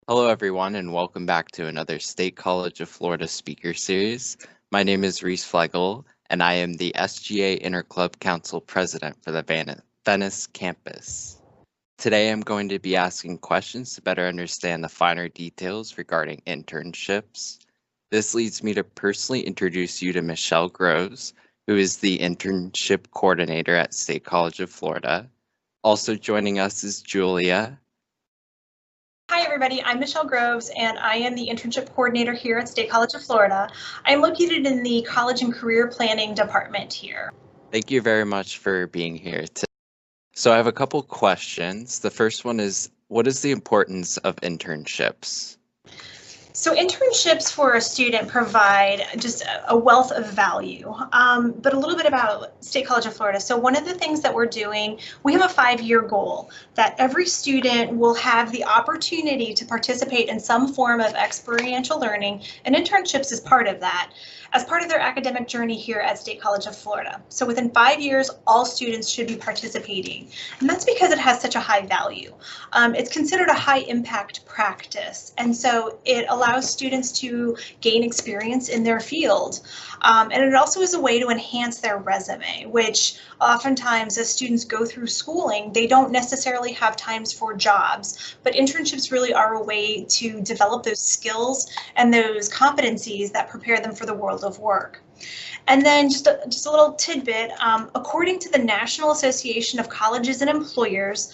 Hello, everyone, and welcome back to another State College of Florida speaker series. My name is Reese Flegel, and I am the SGA Interclub Council President for the Venice campus. Today, I'm going to be asking questions to better understand the finer details regarding internships. This leads me to personally introduce you to Michelle Groves, who is the Internship Coordinator at State College of Florida. Also joining us is Julia. Hi, everybody. I'm Michelle Groves, and I am the Internship Coordinator here at State College of Florida. I'm located in the College and Career Planning Department here. Thank you very much for being here today. So I have a couple questions. The first one is, what is the importance of internships? So internships for a student provide just a wealth of value, but a little bit about State College of Florida. So one of the things that we're doing, we have a 5-year goal that every student will have the opportunity to participate in some form of experiential learning, and internships is part of that, as part of their academic journey here at State College of Florida. So within 5 years, all students should be participating, and that's because it has such a high value. It's considered a high impact practice, and so it allows students to gain experience in their field. And it also is a way to enhance their resume, which oftentimes as students go through schooling, they don't necessarily have times for jobs, but internships really are a way to develop those skills and those competencies that prepare them for the world of work. And then just a little tidbit, according to the National Association of Colleges and Employers,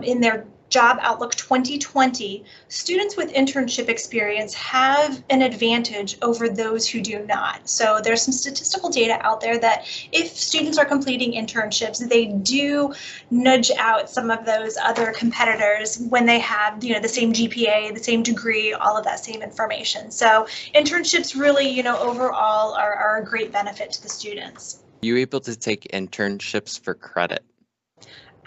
in their Job Outlook 2020, students with internship experience have an advantage over those who do not. So there's some statistical data out there that if students are completing internships, they do nudge out some of those other competitors when they have, the same GPA, the same degree, all of that same information. So internships really, overall are a great benefit to the students. Are you able to take internships for credit?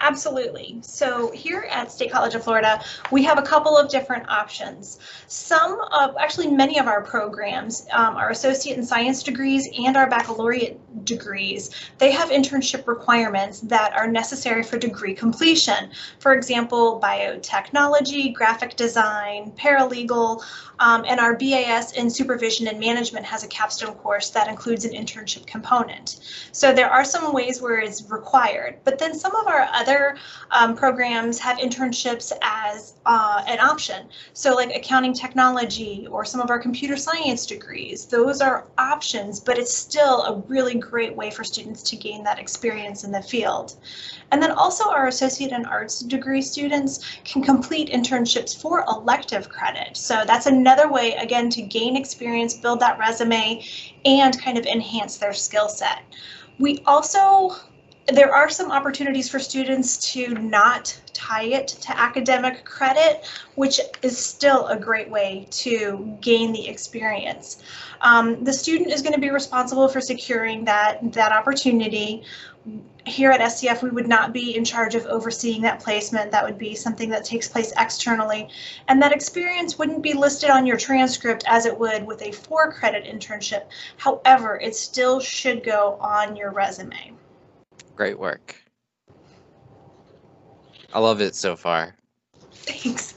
Absolutely. So here at State College of Florida, we have a couple of different options. Many of our programs, our associate in science degrees and our baccalaureate degrees, they have internship requirements that are necessary for degree completion. For example, biotechnology, graphic design, paralegal, and our BAS in supervision and management has a capstone course that includes an internship component. So there are some ways where it's required, but then some of our other programs have internships as an option. So like accounting technology or some of our computer science degrees, those are options, but it's still a really great way for students to gain that experience in the field. And then also our associate in arts degree students can complete internships for elective credit. So that's another way, again, to gain experience, build that resume, and kind of enhance their skill set. There are some opportunities for students to not tie it to academic credit, which is still a great way to gain the experience. The student is going to be responsible for securing that opportunity. Here at SCF, we would not be in charge of overseeing that placement. That would be something that takes place externally. And that experience wouldn't be listed on your transcript as it would with a 4-credit internship. However, it still should go on your resume. Great work. I love it so far. Thanks.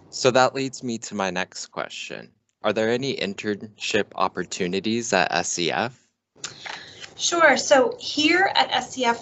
So that leads me to my next question. Are there any internship opportunities at SCF? Sure. So here at SCF,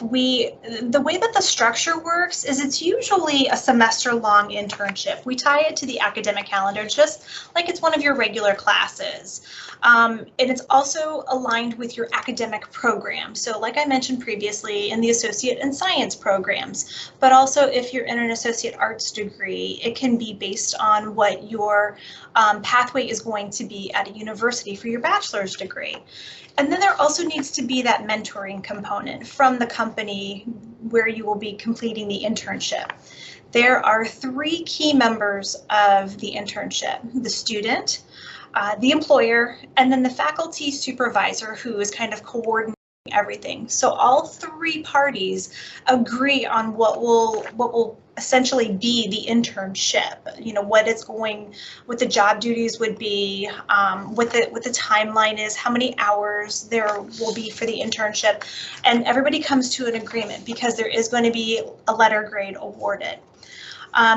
the way that the structure works is it's usually a semester-long internship. We tie it to the academic calendar, just like it's one of your regular classes. And it's also aligned with your academic program. So like I mentioned previously, in the associate in science programs, but also if you're in an associate arts degree, it can be based on what your pathway is going to be at a university for your bachelor's degree. And then there also needs to be that mentoring component from the company where you will be completing the internship. There are 3 key members of the internship: the student, the employer, and then the faculty supervisor, who is kind of coordinating everything. So all three parties agree on what will essentially be the internship. You know, what the job duties would be, what the timeline is, how many hours there will be for the internship, and everybody comes to an agreement because there is going to be a letter grade awarded.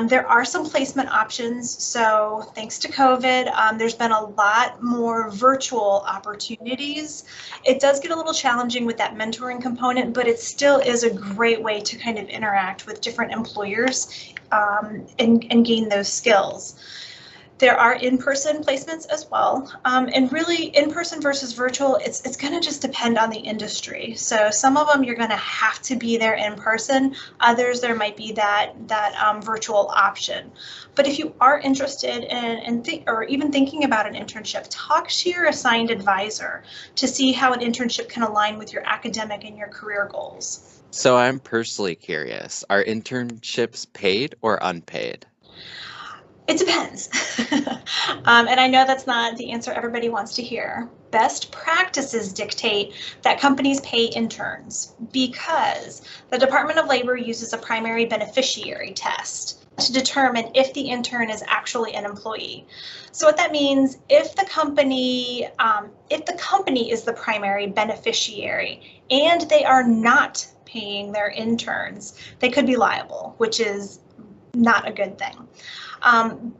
There are some placement options. So thanks to COVID, there's been a lot more virtual opportunities. It does get a little challenging with that mentoring component, but it still is a great way to kind of interact with different employers and gain those skills. There are in-person placements as well, and really in-person versus virtual, it's going to just depend on the industry. So some of them you're going to have to be there in person, others there might be that virtual option. But if you are interested or even thinking about an internship, talk to your assigned advisor to see how an internship can align with your academic and your career goals. So I'm personally curious, are internships paid or unpaid? It depends. And I know that's not the answer everybody wants to hear. Best practices dictate that companies pay interns because the Department of Labor uses a primary beneficiary test to determine if the intern is actually an employee. So what that means, if the company is the primary beneficiary and they are not paying their interns, they could be liable, which is not a good thing.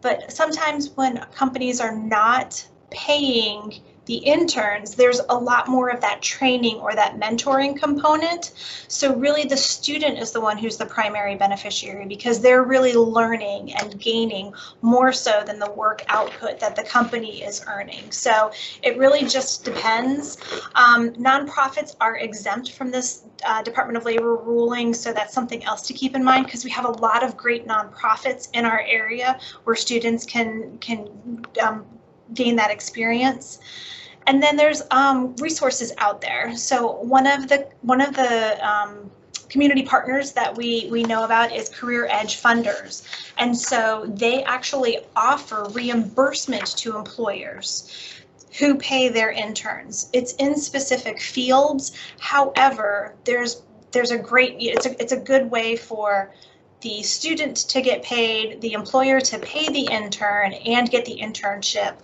But sometimes when companies are not paying the interns, there's a lot more of that training or that mentoring component. So really the student is the one who's the primary beneficiary because they're really learning and gaining more so than the work output that the company is earning. So it really just depends. Nonprofits are exempt from this Department of Labor ruling, so that's something else to keep in mind because we have a lot of great nonprofits in our area where students can gain that experience. And then there's resources out there. So one of the community partners that we know about is Career Edge Funders. And so they actually offer reimbursement to employers who pay their interns. It's in specific fields. However, it's a good way for the student to get paid, the employer to pay the intern and get the internship.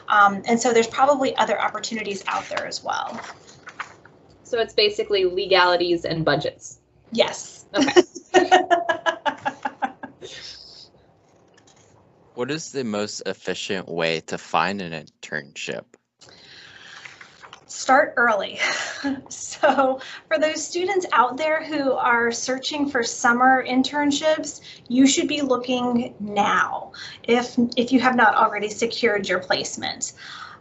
And so there's probably other opportunities out there as well. So it's basically legalities and budgets. Yes. Okay. What is the most efficient way to find an internship? Start early. So for those students out there who are searching for summer internships, you should be looking now if you have not already secured your placement.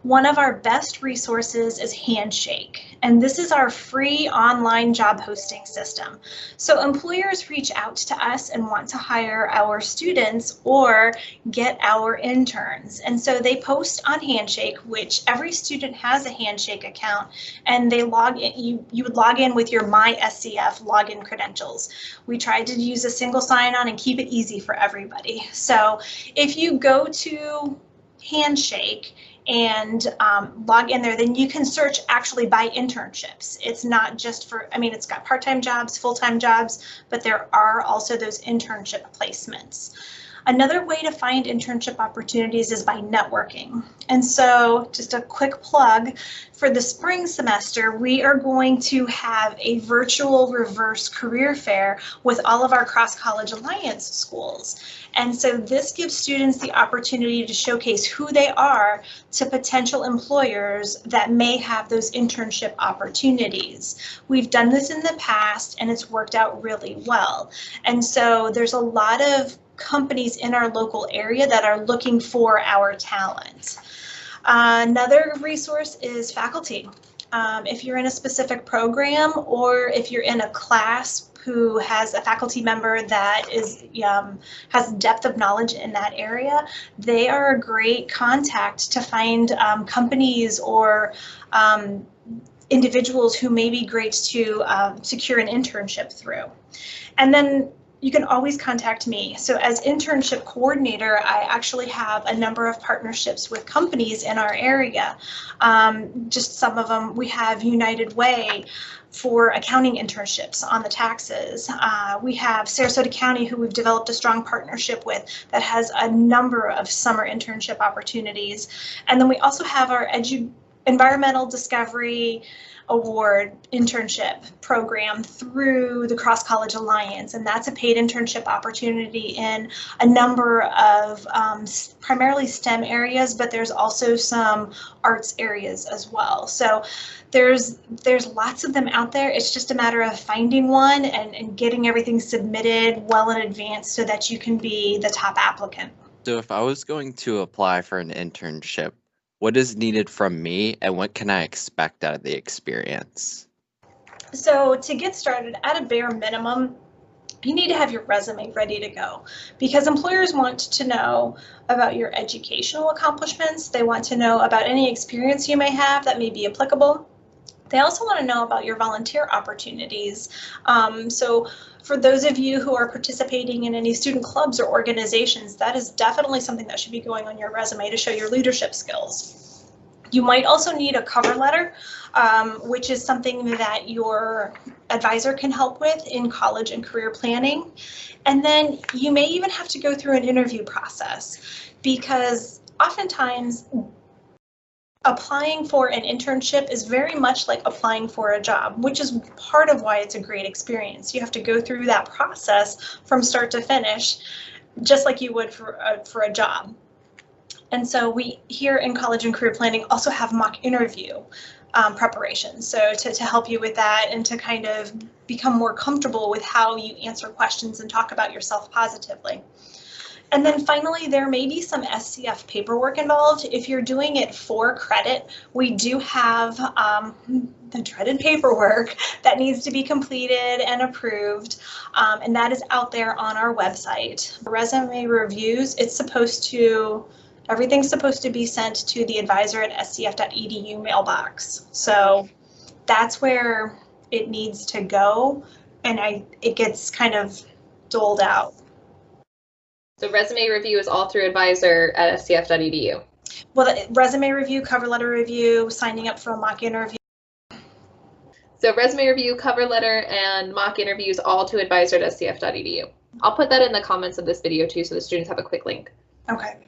One of our best resources is Handshake, and this is our free online job posting system. So employers reach out to us and want to hire our students or get our interns. And so they post on Handshake, which every student has a Handshake account, and they log in. You would log in with your MySCF login credentials. We tried to use a single sign-on and keep it easy for everybody. So if you go to Handshake and log in there, then you can search actually by internships. It's not just for, it's got part-time jobs, full-time jobs, but there are also those internship placements. Another way to find internship opportunities is by networking. And so just a quick plug, for the spring semester, we are going to have a virtual reverse career fair with all of our Cross-College Alliance schools. And so this gives students the opportunity to showcase who they are to potential employers that may have those internship opportunities. We've done this in the past and it's worked out really well. And so there's a lot of companies in our local area that are looking for our talent. Another resource is faculty. If you're in a specific program or if you're in a class who has a faculty member that has depth of knowledge in that area, they are a great contact to find companies or individuals who may be great to secure an internship through. And then you can always contact me. So as internship coordinator, I actually have a number of partnerships with companies in our area. Just some of them, we have United Way for accounting internships on the taxes. We have Sarasota County, who we've developed a strong partnership with, that has a number of summer internship opportunities. And then we also have our Environmental Discovery Award internship program through the Cross College Alliance, and that's a paid internship opportunity in a number of primarily STEM areas, but there's also some arts areas as well. So there's lots of them out there. It's just a matter of finding one and getting everything submitted well in advance so that you can be the top applicant. So if I was going to apply for an internship, what is needed from me and what can I expect out of the experience? So to get started, at a bare minimum, you need to have your resume ready to go, because employers want to know about your educational accomplishments. They want to know about any experience you may have that may be applicable. They also want to know about your volunteer opportunities. So for those of you who are participating in any student clubs or organizations, that is definitely something that should be going on your resume to show your leadership skills. You might also need a cover letter, which is something that your advisor can help with in college and career planning. And then you may even have to go through an interview process, because oftentimes applying for an internship is very much like applying for a job, which is part of why it's a great experience. You have to go through that process from start to finish, just like you would for a job. And so we here in College and Career Planning also have mock interview preparation. So to help you with that and to kind of become more comfortable with how you answer questions and talk about yourself positively. And then finally, there may be some SCF paperwork involved. If you're doing it for credit, we do have the dreaded paperwork that needs to be completed and approved, and that is out there on our website. Resume reviews, everything's supposed to be sent to the advisor@scf.edu mailbox. So that's where it needs to go, and it gets kind of doled out. So resume review is all through advisor@scf.edu. Well, the resume review, cover letter review, signing up for a mock interview. So resume review, cover letter, and mock interviews all to advisor@scf.edu. I'll put that in the comments of this video too, so the students have a quick link. Okay.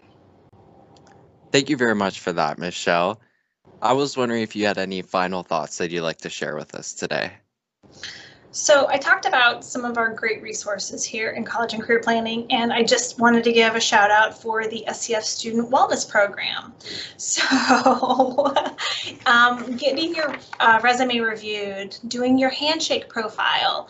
Thank you very much for that, Michelle. I was wondering if you had any final thoughts that you'd like to share with us today. So I talked about some of our great resources here in College and Career Planning, and I just wanted to give a shout out for the SCF Student Wellness Program. So getting your resume reviewed, doing your handshake profile,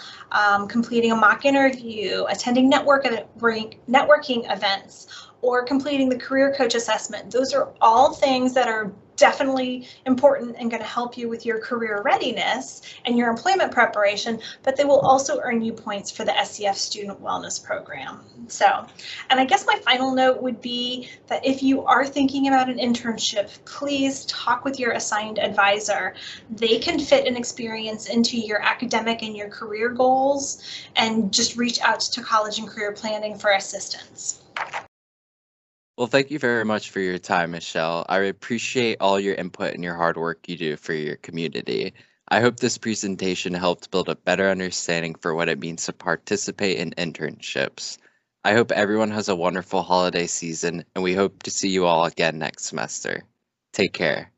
completing a mock interview, attending networking events, or completing the career coach assessment. Those are all things that are definitely important and going to help you with your career readiness and your employment preparation, but they will also earn you points for the SCF Student Wellness Program. So, and I guess my final note would be that if you are thinking about an internship, please talk with your assigned advisor. They can fit an experience into your academic and your career goals, and just reach out to College and Career Planning for assistance. Well, thank you very much for your time, Michelle. I appreciate all your input and your hard work you do for your community. I hope this presentation helped build a better understanding for what it means to participate in internships. I hope everyone has a wonderful holiday season, and we hope to see you all again next semester. Take care.